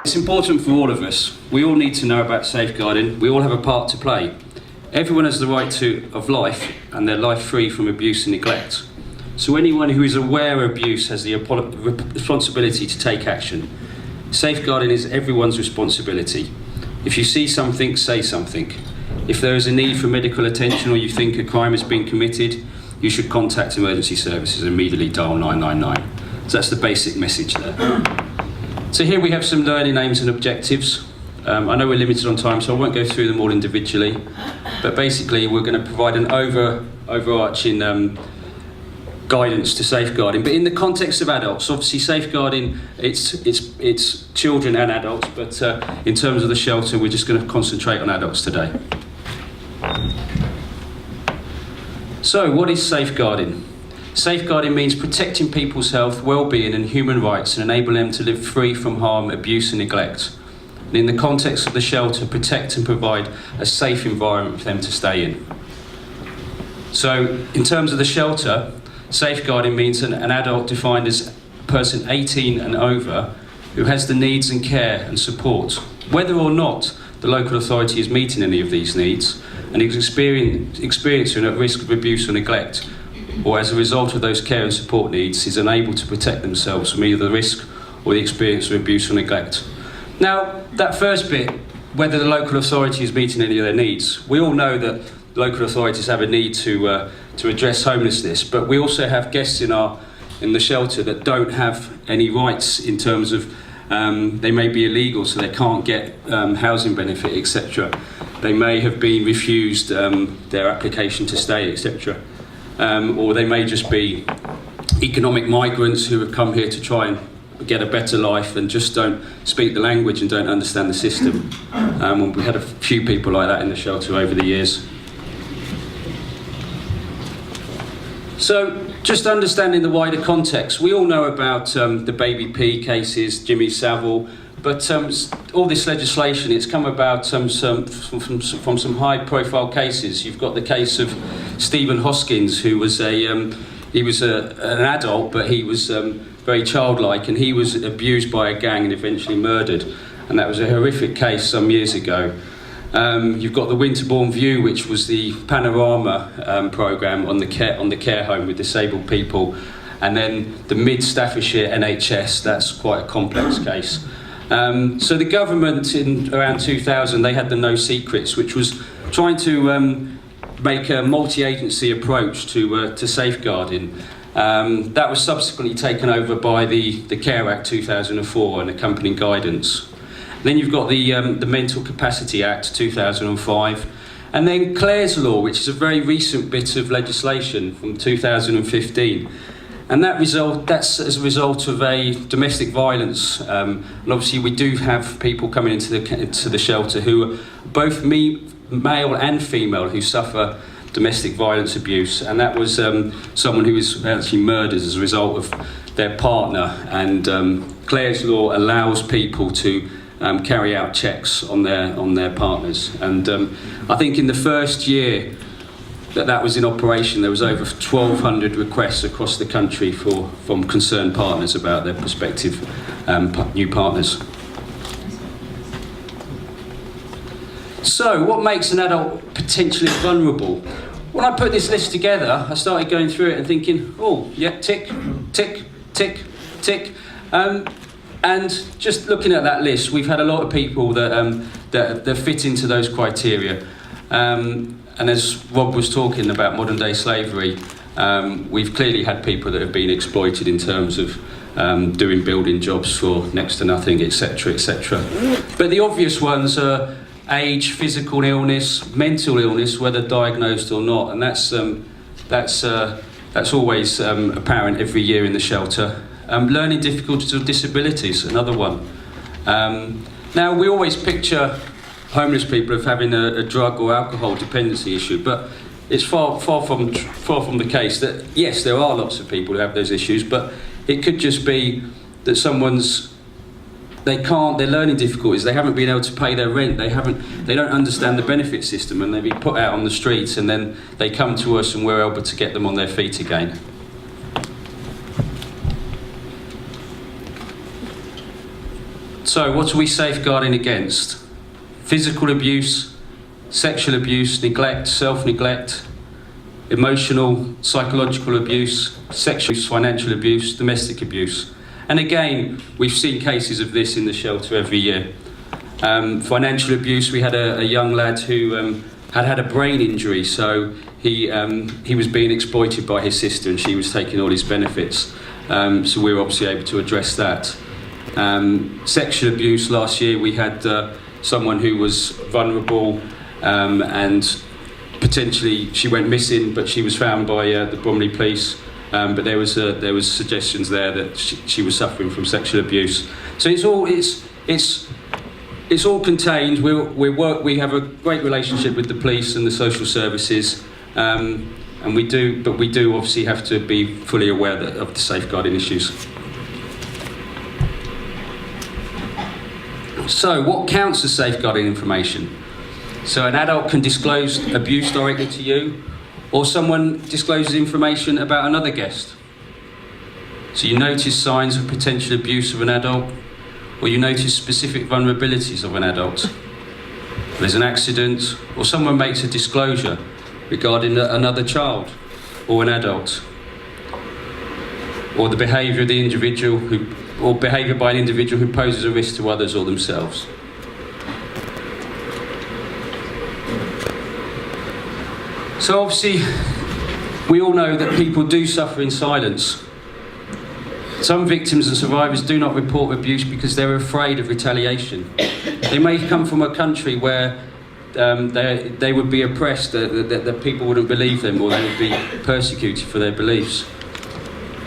It's important for all of us. We all need to know about safeguarding. We all have a part to play. Everyone has the right of life and their life free from abuse and neglect. So anyone who is aware of abuse has the responsibility to take action. Safeguarding is everyone's responsibility. If you see something, say something. If there is a need for medical attention or you think a crime has been committed, you should contact emergency services and immediately dial 999. So that's the basic message there. So here we have some learning aims and objectives. I know we're limited on time, so I won't go through them all individually. But basically, we're going to provide an overarching guidance to safeguarding. But in the context of adults, obviously safeguarding, it's children and adults. But in terms of the shelter, we're just going to concentrate on adults today. So, what is safeguarding? Safeguarding means protecting people's health, well-being and human rights and enable them to live free from harm, abuse and neglect. And in the context of the shelter, protect and provide a safe environment for them to stay in. So, in terms of the shelter, safeguarding means an adult defined as a person 18 and over who has the needs and care and support, whether or not the local authority is meeting any of these needs and is experiencing at risk of abuse or neglect, or as a result of those care and support needs is unable to protect themselves from either the risk or the experience of abuse or neglect. Now, that first bit, whether the local authority is meeting any of their needs, we all know that local authorities have a need to address homelessness, but we also have guests in the shelter that don't have any rights in terms of they may be illegal, so they can't get housing benefit, etc. They may have been refused their application to stay, etc. Or they may just be economic migrants who have come here to try and get a better life and just don't speak the language and don't understand the system. We had a few people like that in the shelter over the years. So, just understanding the wider context, we all know about the Baby P cases, Jimmy Savile, but all this legislation, it's come about from some high-profile cases. You've got the case of Stephen Hoskins, who was an adult, but he was very childlike, and he was abused by a gang and eventually murdered. And that was a horrific case some years ago. You've got the Winterbourne View, which was the Panorama programme on the care home with disabled people, and then the Mid Staffordshire NHS. That's quite a complex case. So the government in around 2000, they had the No Secrets, which was trying to make a multi-agency approach to safeguarding. That was subsequently taken over by the Care Act 2004 and accompanying guidance. Then you've got the Mental Capacity Act 2005, and then Clare's Law, which is a very recent bit of legislation from 2015. And that's as a result of a domestic violence. And obviously we do have people coming into the shelter who are both male and female who suffer domestic violence abuse. And that was someone who was actually murdered as a result of their partner. And Clare's Law allows people to carry out checks on their partners. And I think in the first year that was in operation, there was over 1,200 requests across the country from concerned partners about their prospective new partners. So, what makes an adult potentially vulnerable? When I put this list together, I started going through it and thinking, oh, yeah, tick, tick, tick, tick. And just looking at that list, we've had a lot of people that fit into those criteria. And as Rob was talking about modern day slavery, we've clearly had people that have been exploited in terms of doing building jobs for next to nothing, etc., etc. But the obvious ones are age, physical illness, mental illness, whether diagnosed or not, and that's always apparent every year in the shelter. Learning difficulties or disabilities, another one. Now, we always picture homeless people as having a drug or alcohol dependency issue, but it's far from the case. That yes, there are lots of people who have those issues, but it could just be that their learning difficulties, they haven't been able to pay their rent, they don't understand the benefit system, and they've been put out on the streets, and then they come to us and we're able to get them on their feet again. So what are we safeguarding against? Physical abuse, sexual abuse, neglect, self-neglect, emotional, psychological abuse, sexual abuse, financial abuse, domestic abuse. And again, we've seen cases of this in the shelter every year. Financial abuse, we had a young lad who had a brain injury, so he was being exploited by his sister and she was taking all his benefits. So we were obviously able to address that. Sexual abuse, last year we had someone who was vulnerable and potentially she went missing, but she was found by the Bromley police. But there was suggestions there that she was suffering from sexual abuse. So it's all contained. We have a great relationship with the police and the social services, and we do obviously have to be fully aware of the safeguarding issues. So, what counts as safeguarding information? So, an adult can disclose abuse directly to you, or someone discloses information about another guest. So, you notice signs of potential abuse of an adult, or you notice specific vulnerabilities of an adult. There's an accident, or someone makes a disclosure regarding another child or an adult, or the behaviour of the individual or behaviour by an individual who poses a risk to others or themselves. So obviously, we all know that people do suffer in silence. Some victims and survivors do not report abuse because they're afraid of retaliation. They may come from a country where they would be oppressed, that people wouldn't believe them, or they would be persecuted for their beliefs.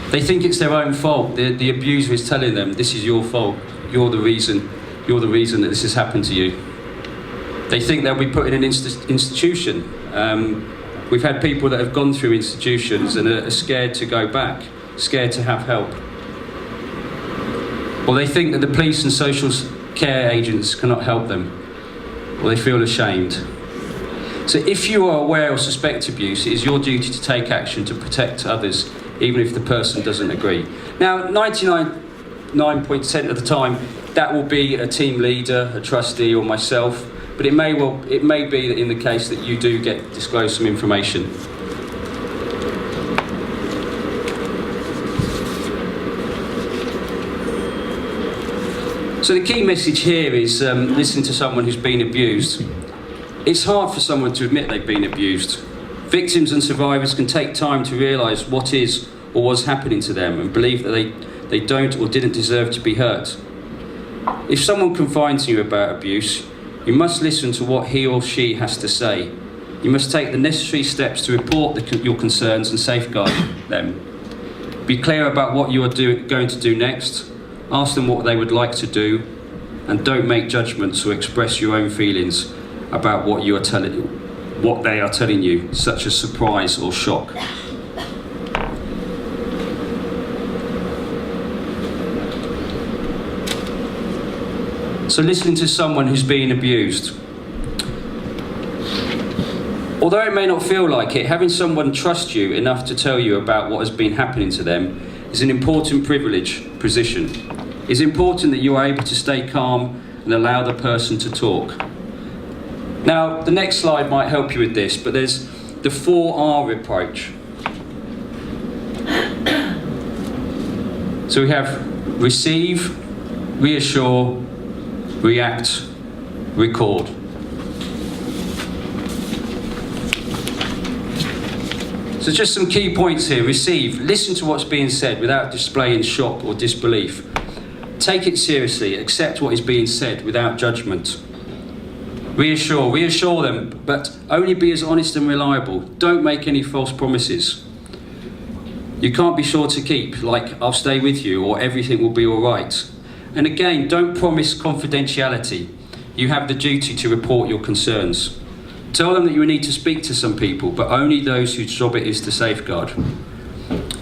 They think it's their own fault. The abuser is telling them, this is your fault, you're the reason that this has happened to you. They think they'll be put in an institution. We've had people that have gone through institutions and are scared to go back, scared to have help. Or they think that the police and social care agents cannot help them, or they feel ashamed. So if you are aware or suspect abuse, it is your duty to take action to protect others, even if the person doesn't agree. Now, 99% of the time, that will be a team leader, a trustee, or myself, but it may be in the case that you do get disclosed some information. So the key message here is listen to someone who's been abused. It's hard for someone to admit they've been abused. Victims and survivors can take time to realise what is or was happening to them and believe that they don't or didn't deserve to be hurt. If someone confides in you about abuse, you must listen to what he or she has to say. You must take the necessary steps to report your concerns and safeguard them. Be clear about what you are going to do next. Ask them what they would like to do, and don't make judgments or express your own feelings about what they are telling you, such as surprise or shock. So listening to someone who's being abused. Although it may not feel like it, having someone trust you enough to tell you about what has been happening to them is an important position. It's important that you are able to stay calm and allow the person to talk. Now, the next slide might help you with this, but there's the 4R approach. So we have receive, reassure, react, record. So just some key points here. Receive. Listen to what's being said without displaying shock or disbelief. Take it seriously. Accept what is being said without judgment. Reassure. Reassure them, but only be as honest and reliable. Don't make any false promises. You can't be sure to keep, like, I'll stay with you or everything will be all right. And again, don't promise confidentiality. You have the duty to report your concerns. Tell them that you need to speak to some people, but only those whose job it is to safeguard.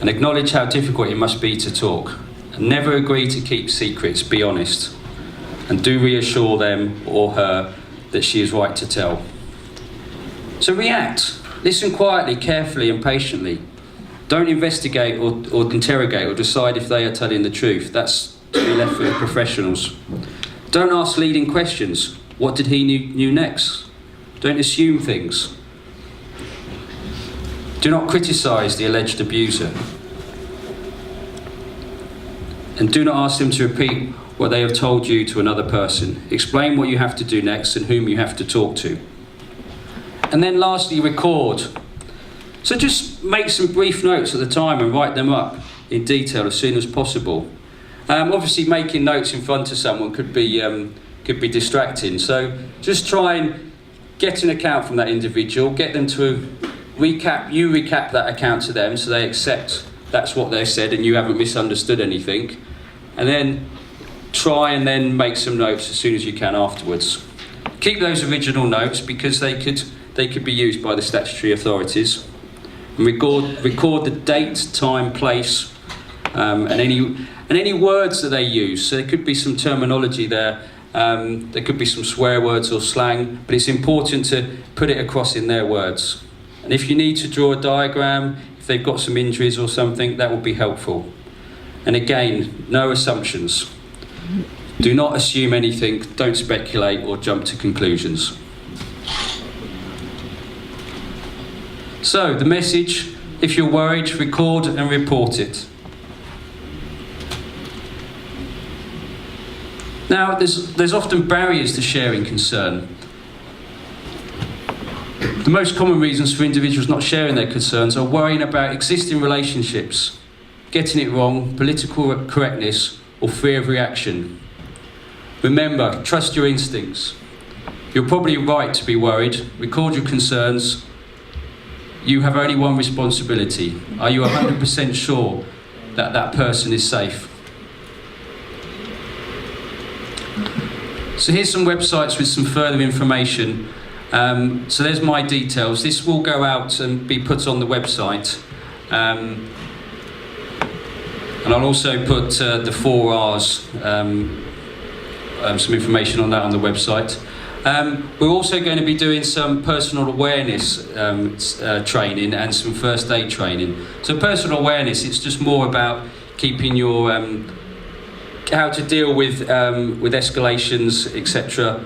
And acknowledge how difficult it must be to talk. And never agree to keep secrets, be honest. And do reassure them or her that she is right to tell. So react. Listen quietly, carefully and patiently. Don't investigate or interrogate or decide if they are telling the truth. That's to be left with the professionals. Don't ask leading questions. What did he knew next? Don't assume things. Do not criticise the alleged abuser. And do not ask them to repeat what they have told you to another person. Explain what you have to do next and whom you have to talk to. And then lastly, record. So just make some brief notes at the time and write them up in detail as soon as possible. Obviously making notes in front of someone could be distracting, so just try and get an account from that individual, get them to recap that account to them so they accept that's what they said and you haven't misunderstood anything, and then try and then make some notes as soon as you can afterwards. Keep those original notes because they could be used by the statutory authorities. And record the date, time, place, and any words that they use. So there could be some terminology there. There could be some swear words or slang, but it's important to put it across in their words. And if you need to draw a diagram, if they've got some injuries or something, that will be helpful. And again, no assumptions. Do not assume anything, don't speculate or jump to conclusions. So, the message, if you're worried, record and report it. Now, there's often barriers to sharing concern. The most common reasons for individuals not sharing their concerns are worrying about existing relationships, getting it wrong, political correctness, or fear of reaction. Remember, trust your instincts. You're probably right to be worried. Record your concerns. You have only one responsibility. Are you 100% sure that that person is safe? So here's some websites with some further information. So there's my details. This will go out and be put on the website. And I'll also put the 4Rs, some information on that on the website. We're also going to be doing some personal awareness training and some first aid training. So personal awareness, it's just more about keeping your how to deal with escalations, etc.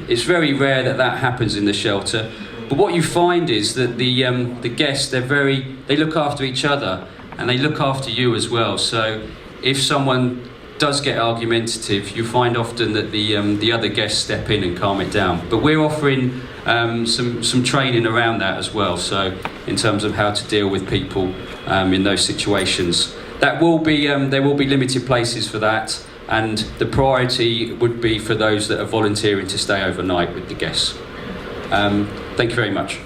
It's very rare that happens in the shelter, but what you find is that the guests they look after each other and they look after you as well. So if someone does get argumentative, you find often that the other guests step in and calm it down. But we're offering some training around that as well. So in terms of how to deal with people in those situations, there will be limited places for that, and the priority would be for those that are volunteering to stay overnight with the guests. Thank you very much.